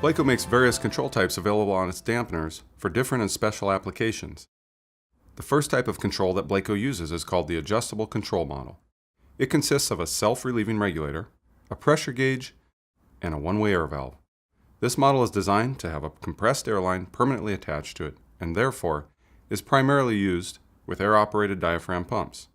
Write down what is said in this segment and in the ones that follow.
BLACOH makes various control types available on its dampeners for different and special applications. The first type of control that BLACOH uses is called the adjustable control model. It consists of a self-relieving regulator, a pressure gauge, and a one-way air valve. This model is designed to have a compressed air line permanently attached to it, and therefore is primarily used with air-operated diaphragm pumps.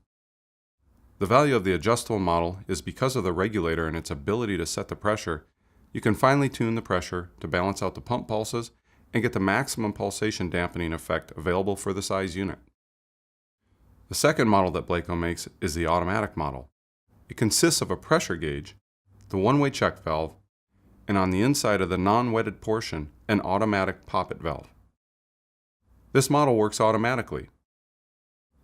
The value of the adjustable model is because of the regulator and its ability to set the pressure. You can finely tune the pressure to balance out the pump pulses and get the maximum pulsation dampening effect available for the size unit. The second model that BLACOH makes is the automatic model. It consists of a pressure gauge, the one-way check valve, and on the inside of the non-wetted portion, an automatic poppet valve. This model works automatically.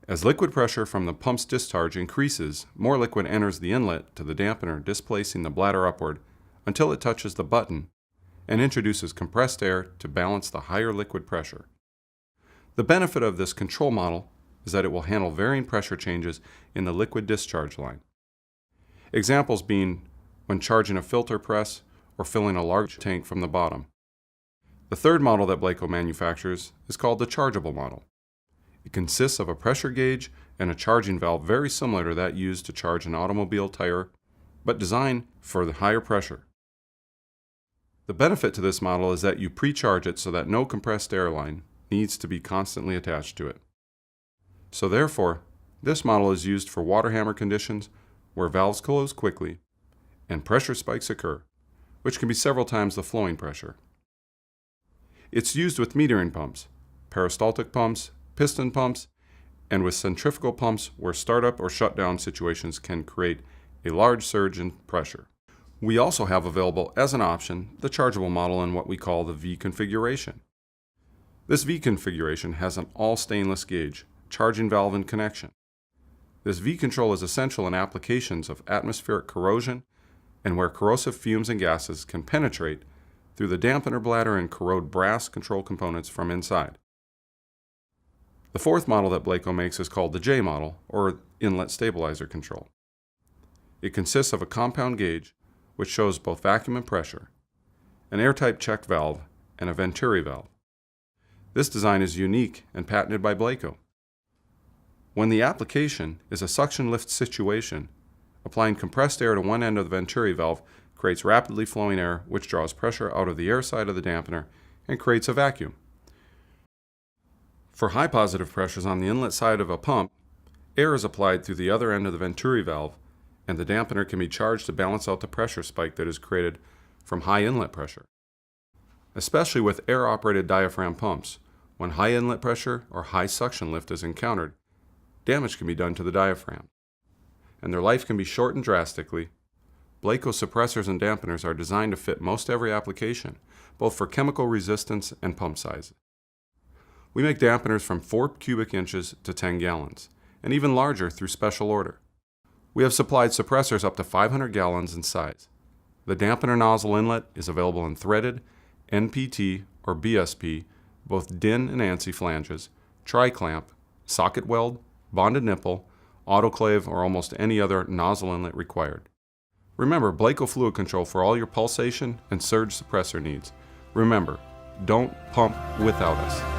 As liquid pressure from the pump's discharge increases, more liquid enters the inlet to the dampener, displacing the bladder upward until it touches the button and introduces compressed air to balance the higher liquid pressure. The benefit of this control model is that it will handle varying pressure changes in the liquid discharge line. Examples being when charging a filter press or filling a large tank from the bottom. The third model that BLACOH manufactures is called the chargeable model. It consists of a pressure gauge and a charging valve very similar to that used to charge an automobile tire, but designed for the higher pressure. The benefit to this model is that you pre-charge it so that no compressed air line needs to be constantly attached to it. So therefore, this model is used for water hammer conditions where valves close quickly and pressure spikes occur, which can be several times the flowing pressure. It's used with metering pumps, peristaltic pumps, piston pumps, and with centrifugal pumps where startup or shutdown situations can create a large surge in pressure. We also have available as an option the chargeable model in what we call the V configuration. This V configuration has an all stainless gauge, charging valve and connection. This V control is essential in applications of atmospheric corrosion and where corrosive fumes and gases can penetrate through the dampener bladder and corrode brass control components from inside. The fourth model that BLACOH makes is called the J model, or inlet stabilizer control. It consists of a compound gauge which shows both vacuum and pressure, an airtight check valve, and a venturi valve. This design is unique and patented by BLACOH. When the application is a suction lift situation, applying compressed air to one end of the venturi valve creates rapidly flowing air which draws pressure out of the air side of the dampener and creates a vacuum. For high positive pressures on the inlet side of a pump, air is applied through the other end of the venturi valve, and the dampener can be charged to balance out the pressure spike that is created from high inlet pressure. Especially with air-operated diaphragm pumps, when high inlet pressure or high suction lift is encountered, damage can be done to the diaphragm, and their life can be shortened drastically. BLACOH suppressors and dampeners are designed to fit most every application, both for chemical resistance and pump size. We make dampeners from 4 cubic inches to 10 gallons, and even larger through special order. We have supplied suppressors up to 500 gallons in size. The dampener nozzle inlet is available in threaded, NPT, or BSP, both DIN and ANSI flanges, tri-clamp, socket weld, bonded nipple, autoclave, or almost any other nozzle inlet required. Remember, BLACOH fluid control for all your pulsation and surge suppressor needs. Remember, don't pump without us.